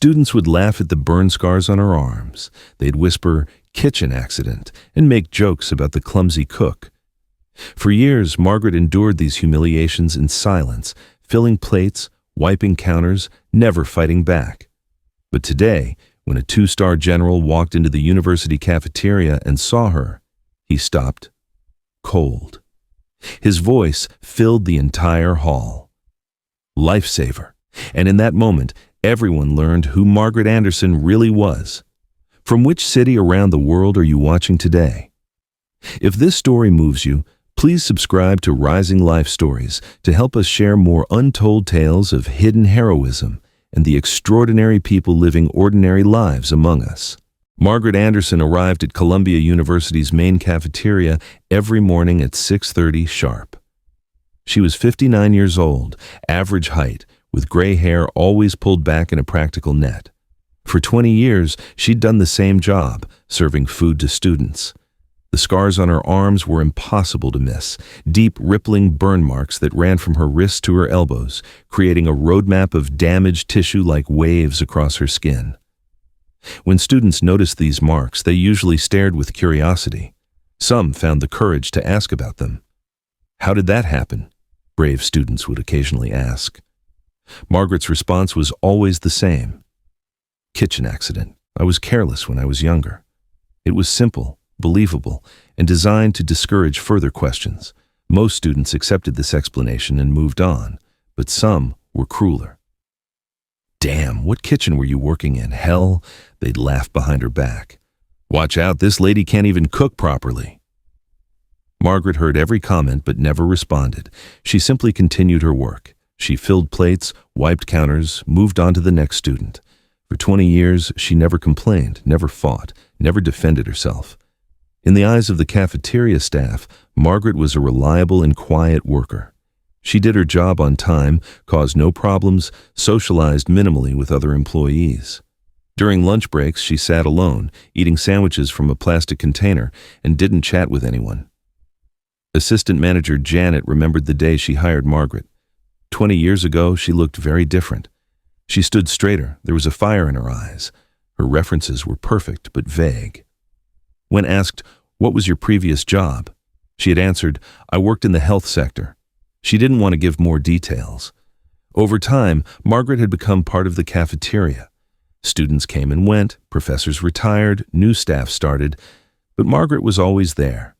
Students would laugh at the burn scars on her arms. They'd whisper, "kitchen accident," and make jokes about the clumsy cook. For years, Margaret endured these humiliations in silence, filling plates, wiping counters, never fighting back. But today, when a two-star general walked into the university cafeteria and saw her, he stopped, cold. His voice filled the entire hall. Lifesaver. And in that moment, everyone learned who Margaret Anderson really was. From which city around the world are you watching today? If this story moves you, please subscribe to Rising Life Stories to help us share more untold tales of hidden heroism and the extraordinary people living ordinary lives among us. Margaret Anderson arrived at Columbia University's main cafeteria every morning at 6:30 sharp. She was 59 years old, average height, with gray hair always pulled back in a practical net. For 20 years, she'd done the same job, serving food to students. The scars on her arms were impossible to miss, deep, rippling burn marks that ran from her wrists to her elbows, creating a roadmap of damaged tissue like waves across her skin. When students noticed these marks, they usually stared with curiosity. Some found the courage to ask about them. "How did that happen?" brave students would occasionally ask. Margaret's response was always the same. "Kitchen accident. I was careless when I was younger." It was simple, believable, and designed to discourage further questions. Most students accepted this explanation and moved on, but some were crueler. "Damn, what kitchen were you working in? Hell," they'd laugh behind her back. "Watch out, this lady can't even cook properly." Margaret heard every comment but never responded. She simply continued her work. She filled plates, wiped counters, moved on to the next student. For 20 years, she never complained, never fought, never defended herself. In the eyes of the cafeteria staff, Margaret was a reliable and quiet worker. She did her job on time, caused no problems, socialized minimally with other employees. During lunch breaks, she sat alone, eating sandwiches from a plastic container, and didn't chat with anyone. Assistant manager Janet remembered the day she hired Margaret. 20 years ago, she looked very different. She stood straighter, there was a fire in her eyes. Her references were perfect but vague. When asked, "What was your previous job?" she had answered, "I worked in the health sector." She didn't want to give more details. Over time, Margaret had become part of the cafeteria. Students came and went, professors retired, new staff started, but Margaret was always there.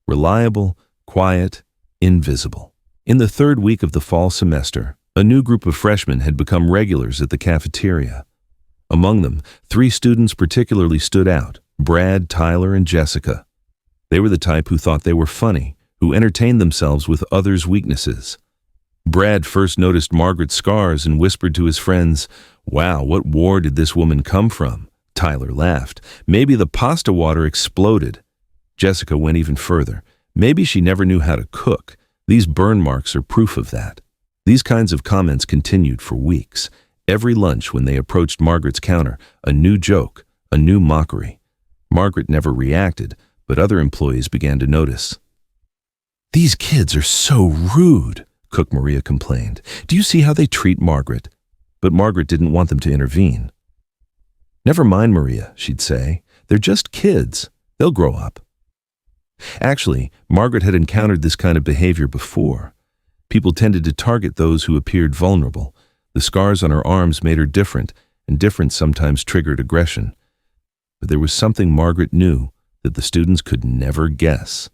Reliable, quiet, invisible. In the third week of the fall semester, a new group of freshmen had become regulars at the cafeteria. Among them, 3 students particularly stood out: Brad, Tyler, and Jessica. They were the type who thought they were funny, who entertained themselves with others' weaknesses. Brad first noticed Margaret's scars and whispered to his friends, "Wow, what war did this woman come from?" Tyler laughed. "Maybe the pasta water exploded." Jessica went even further. "Maybe she never knew how to cook. These burn marks are proof of that." These kinds of comments continued for weeks. Every lunch when they approached Margaret's counter, a new joke, a new mockery. Margaret never reacted, but other employees began to notice. "These kids are so rude," Cook Maria complained. "Do you see how they treat Margaret?" But Margaret didn't want them to intervene. "Never mind, Maria," she'd say. "They're just kids. They'll grow up." Actually, Margaret had encountered this kind of behavior before. People tended to target those who appeared vulnerable. The scars on her arms made her different, and difference sometimes triggered aggression. But there was something Margaret knew that the students could never guess.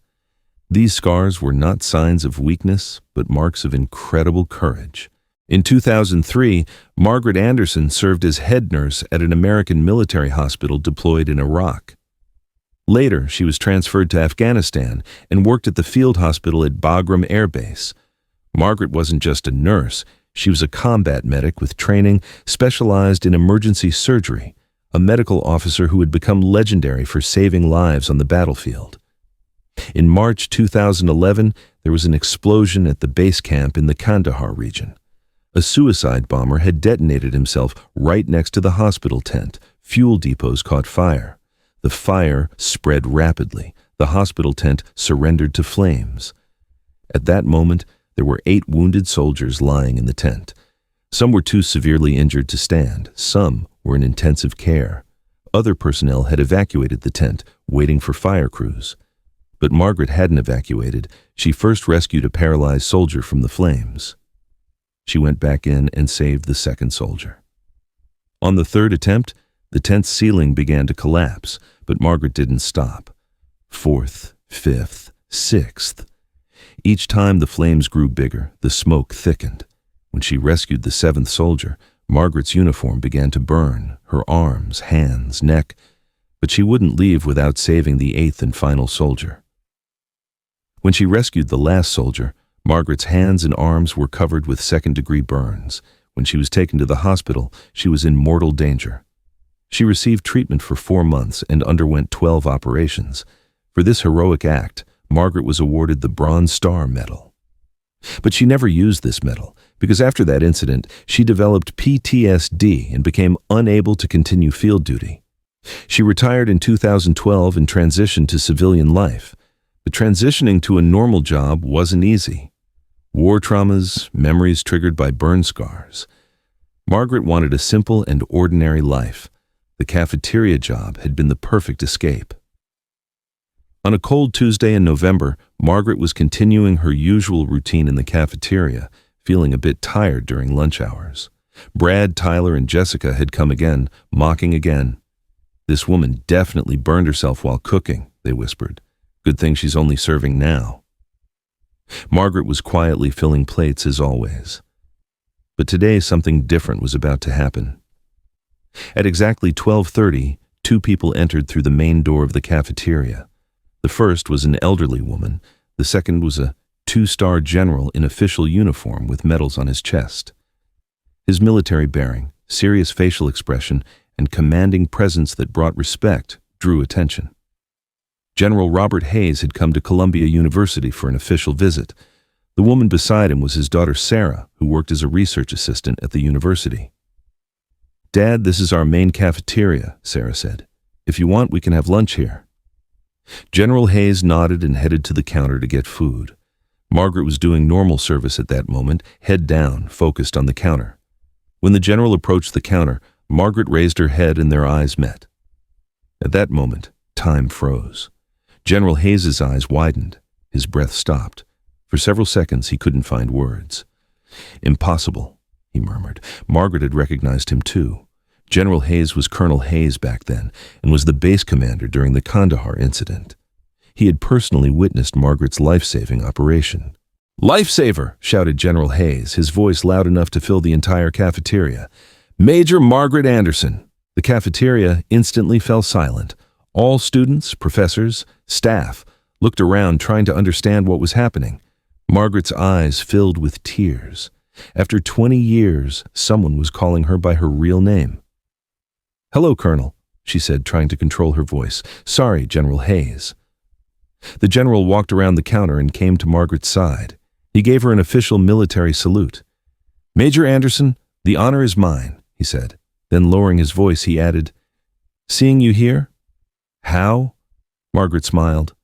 These scars were not signs of weakness, but marks of incredible courage. In 2003, Margaret Anderson served as head nurse at an American military hospital deployed in Iraq. Later, she was transferred to Afghanistan and worked at the field hospital at Bagram Air Base. Margaret wasn't just a nurse, she was a combat medic with training specialized in emergency surgery, a medical officer who had become legendary for saving lives on the battlefield. In March 2011, there was an explosion at the base camp in the Kandahar region. A suicide bomber had detonated himself right next to the hospital tent. Fuel depots caught fire. The fire spread rapidly. The hospital tent surrendered to flames. At that moment, there were 8 wounded soldiers lying in the tent. Some were too severely injured to stand. Some were in intensive care. Other personnel had evacuated the tent, waiting for fire crews. But Margaret hadn't evacuated. She first rescued a paralyzed soldier from the flames. She went back in and saved the second soldier. On the third attempt, the tent's ceiling began to collapse, but Margaret didn't stop. Fourth, fifth, sixth. Each time the flames grew bigger, the smoke thickened. When she rescued the seventh soldier, Margaret's uniform began to burn, her arms, hands, neck, but she wouldn't leave without saving the eighth and final soldier. When she rescued the last soldier, Margaret's hands and arms were covered with second-degree burns. When she was taken to the hospital, she was in mortal danger. She received treatment for 4 months and underwent 12 operations. For this heroic act, Margaret was awarded the Bronze Star Medal. But she never used this medal, because after that incident, she developed PTSD and became unable to continue field duty. She retired in 2012 and transitioned to civilian life. But transitioning to a normal job wasn't easy. War traumas, memories triggered by burn scars. Margaret wanted a simple and ordinary life. The cafeteria job had been the perfect escape. On a cold Tuesday in November, Margaret was continuing her usual routine in the cafeteria, feeling a bit tired during lunch hours. Brad, Tyler, and Jessica had come again, mocking again. "This woman definitely burned herself while cooking," they whispered. "Good thing she's only serving now." Margaret was quietly filling plates as always. But today something different was about to happen. At exactly 12:30, 2 people entered through the main door of the cafeteria. The first was an elderly woman. The second was a 2-star general in official uniform with medals on his chest. His military bearing, serious facial expression, and commanding presence that brought respect drew attention. General Robert Hayes had come to Columbia University for an official visit. The woman beside him was his daughter Sarah, who worked as a research assistant at the university. "Dad, this is our main cafeteria," Sarah said. "If you want, we can have lunch here." General Hayes nodded and headed to the counter to get food. Margaret was doing normal service at that moment, head down, focused on the counter. When the general approached the counter, Margaret raised her head and their eyes met. At that moment, time froze. General Hayes's eyes widened. His breath stopped. For several seconds, he couldn't find words. "Impossible," he murmured. Margaret had recognized him too. General Hayes was Colonel Hayes back then and was the base commander during the Kandahar incident. He had personally witnessed Margaret's life-saving operation. "Lifesaver!" shouted General Hayes, his voice loud enough to fill the entire cafeteria. "Major Margaret Anderson!" The cafeteria instantly fell silent. All students, professors, staff looked around trying to understand what was happening. Margaret's eyes filled with tears. After 20 years, someone was calling her by her real name. "Hello, Colonel," she said, trying to control her voice. "Sorry, General Hayes." The general walked around the counter and came to Margaret's side. He gave her an official military salute. "Major Anderson, the honor is mine," he said. Then, lowering his voice, he added, "Seeing you here?" "How?" Margaret smiled.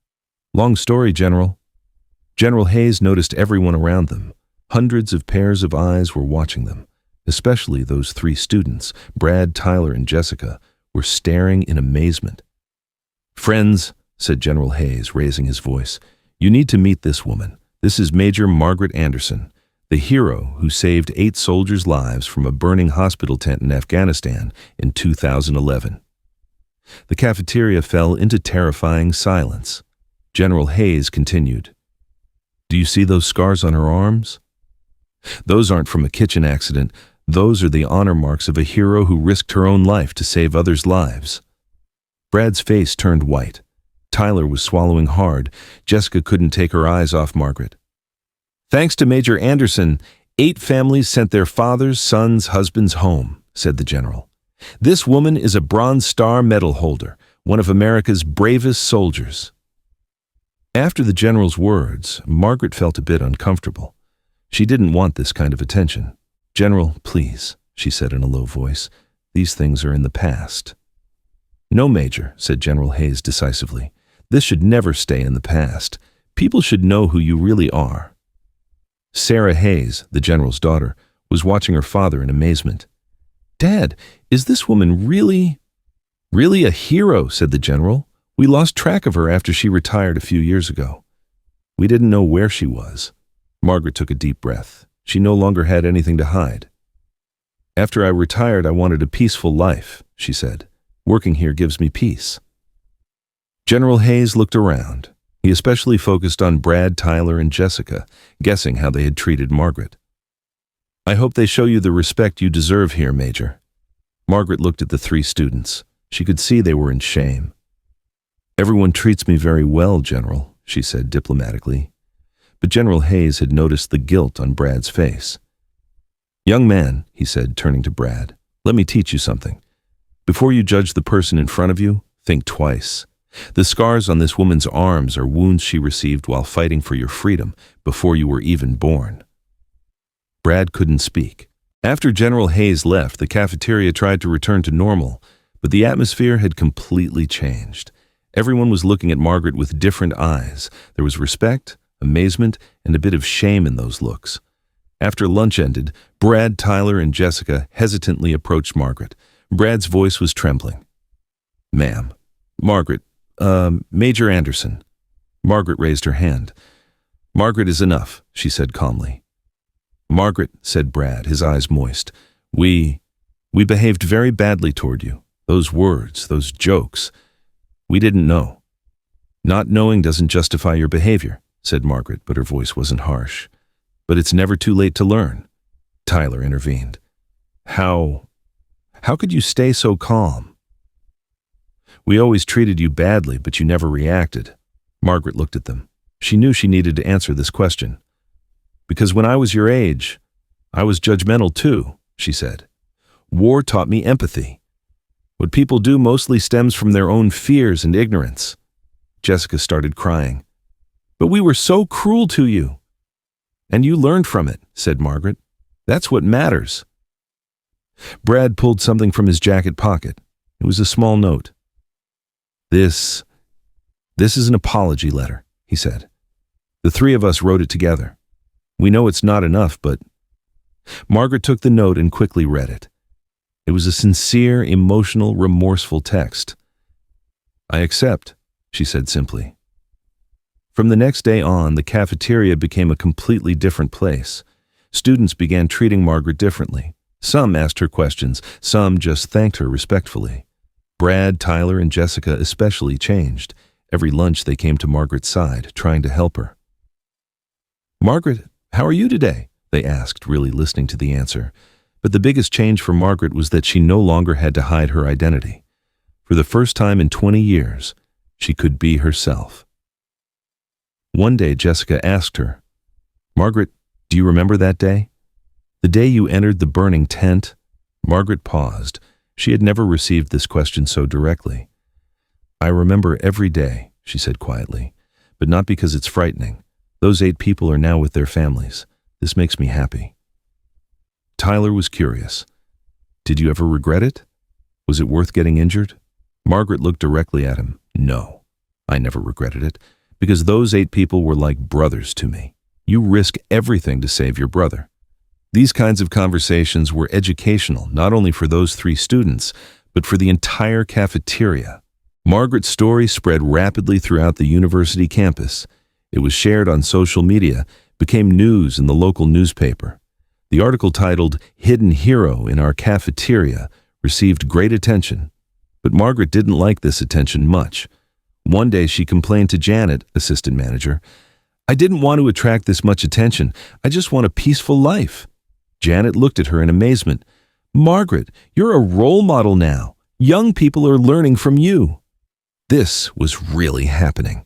"Long story, General." General Hayes noticed everyone around them. Hundreds of pairs of eyes were watching them. Especially those 3 students, Brad, Tyler, and Jessica, were staring in amazement. "Friends," said General Hayes, raising his voice, "you need to meet this woman. This is Major Margaret Anderson, the hero who saved 8 soldiers' lives from a burning hospital tent in Afghanistan in 2011. The cafeteria fell into terrifying silence. General Hayes continued, "Do you see those scars on her arms? Those aren't from a kitchen accident. Those are the honor marks of a hero who risked her own life to save others' lives." Brad's face turned white. Tyler was swallowing hard. Jessica couldn't take her eyes off Margaret. "Thanks to Major Anderson, 8 families sent their fathers, sons, husbands home," said the general. "This woman is a Bronze Star Medal holder, one of America's bravest soldiers." After the general's words, Margaret felt a bit uncomfortable. She didn't want this kind of attention. "General, please," she said in a low voice. "These things are in the past." "No, Major," said General Hayes decisively. "This should never stay in the past. People should know who you really are." Sarah Hayes, the general's daughter, was watching her father in amazement. "Dad, is this woman really a hero?" said the general. "We lost track of her after she retired a few years ago. We didn't know where she was." Margaret took a deep breath. She no longer had anything to hide. "After I retired, I wanted a peaceful life," she said. "Working here gives me peace." General Hayes looked around. He especially focused on Brad, Tyler, and Jessica, guessing how they had treated Margaret. "I hope they show you the respect you deserve here, Major." Margaret looked at the three students. She could see they were in shame. "Everyone treats me very well, General," she said diplomatically. But General Hayes had noticed the guilt on Brad's face. "Young man," he said, turning to Brad, "let me teach you something. Before you judge the person in front of you, think twice. The scars on this woman's arms are wounds she received while fighting for your freedom before you were even born." Brad couldn't speak. After General Hayes left, the cafeteria tried to return to normal, but the atmosphere had completely changed. Everyone was looking at Margaret with different eyes. There was respect, amazement, and a bit of shame in those looks. After lunch ended, Brad, Tyler, and Jessica hesitantly approached Margaret. Brad's voice was trembling. "Ma'am, Margaret, Major Anderson." Margaret raised her hand. "Margaret is enough," she said calmly. "Margaret," said Brad, his eyes moist, we behaved very badly toward you. Those words, those jokes, we didn't know." "Not knowing doesn't justify your behavior," said Margaret, but her voice wasn't harsh. "But it's never too late to learn." Tyler intervened. How could you stay so calm?" "We always treated you badly, but you never reacted." Margaret looked at them. She knew she needed to answer this question. "Because when I was your age, I was judgmental too," she said. "War taught me empathy. What people do mostly stems from their own fears and ignorance." Jessica started crying. "But we were so cruel to you." "And you learned from it," said Margaret. "That's what matters." Brad pulled something from his jacket pocket. It was a small note. This is an apology letter," he said. "The three of us wrote it together. We know it's not enough, but—" Margaret took the note and quickly read it. It was a sincere, emotional, remorseful text. "I accept," she said simply. From the next day on, the cafeteria became a completely different place. Students began treating Margaret differently. Some asked her questions, some just thanked her respectfully. Brad, Tyler, and Jessica especially changed. Every lunch they came to Margaret's side, trying to help her. "Margaret, how are you today?" they asked, really listening to the answer. But the biggest change for Margaret was that she no longer had to hide her identity. For the first time in 20 years, she could be herself. One day, Jessica asked her, "Margaret, do you remember that day? The day you entered the burning tent?" Margaret paused. She had never received this question so directly. "I remember every day," she said quietly, "but not because it's frightening. Those 8 people are now with their families. This makes me happy." Tyler was curious. "Did you ever regret it? Was it worth getting injured?" Margaret looked directly at him. "No, I never regretted it, because those 8 people were like brothers to me. You risk everything to save your brother." These kinds of conversations were educational, not only for those 3 students, but for the entire cafeteria. Margaret's story spread rapidly throughout the university campus. It was shared on social media, became news in the local newspaper. The article titled "Hidden Hero in Our Cafeteria" received great attention. But Margaret didn't like this attention much. One day she complained to Janet, assistant manager, "I didn't want to attract this much attention. I just want a peaceful life." Janet looked at her in amazement. "Margaret, you're a role model now. Young people are learning from you." This was really happening.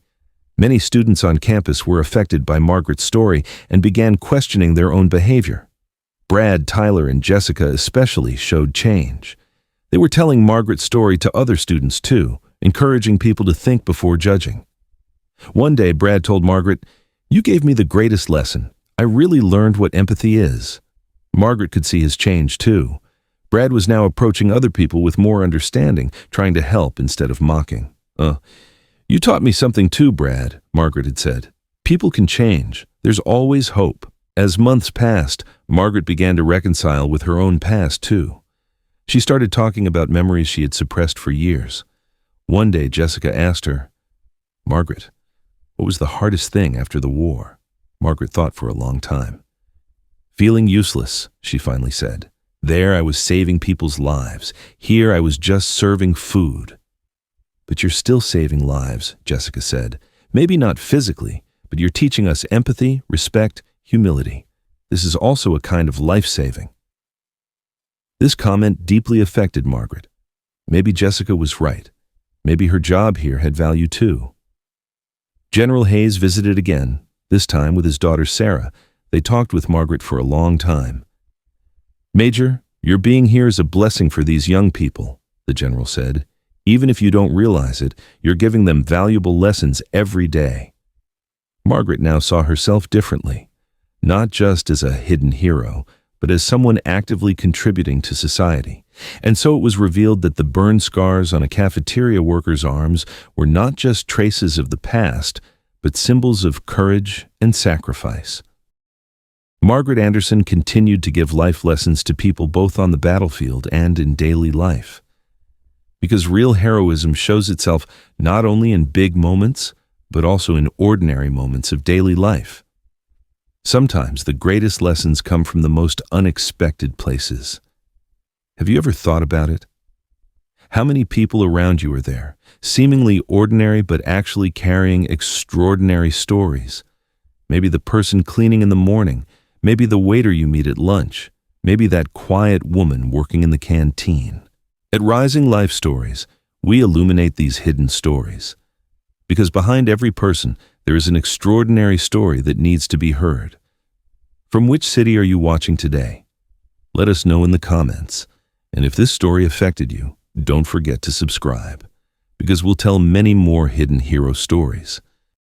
Many students on campus were affected by Margaret's story and began questioning their own behavior. Brad, Tyler, and Jessica especially showed change. They were telling Margaret's story to other students too, encouraging people to think before judging. One day, Brad told Margaret, "You gave me the greatest lesson. I really learned what empathy is." Margaret could see his change too. Brad was now approaching other people with more understanding, trying to help instead of mocking. You taught me something too, Brad," Margaret had said. "People can change. There's always hope." As months passed, Margaret began to reconcile with her own past too. She started talking about memories she had suppressed for years. One day, Jessica asked her, "Margaret, what was the hardest thing after the war?" Margaret thought for a long time. "Feeling useless," she finally said. "There I was saving people's lives. Here I was just serving food." "But you're still saving lives," Jessica said. "Maybe not physically, but you're teaching us empathy, respect, humility. This is also a kind of life-saving." This comment deeply affected Margaret. Maybe Jessica was right. Maybe her job here had value too. General Hayes visited again, this time with his daughter Sarah. They talked with Margaret for a long time. "Major, your being here is a blessing for these young people," the general said. "Even if you don't realize it, you're giving them valuable lessons every day." Margaret now saw herself differently, not just as a hidden hero, but as someone actively contributing to society. And so it was revealed that the burn scars on a cafeteria worker's arms were not just traces of the past, but symbols of courage and sacrifice. Margaret Anderson continued to give life lessons to people both on the battlefield and in daily life. Because real heroism shows itself not only in big moments, but also in ordinary moments of daily life. Sometimes the greatest lessons come from the most unexpected places. Have you ever thought about it? How many people around you are there, seemingly ordinary but actually carrying extraordinary stories? Maybe the person cleaning in the morning, maybe the waiter you meet at lunch, maybe that quiet woman working in the canteen. At Rising Life Stories, we illuminate these hidden stories. Because behind every person, there is an extraordinary story that needs to be heard. From which city are you watching today? Let us know in the comments. And if this story affected you, don't forget to subscribe, because we'll tell many more hidden hero stories.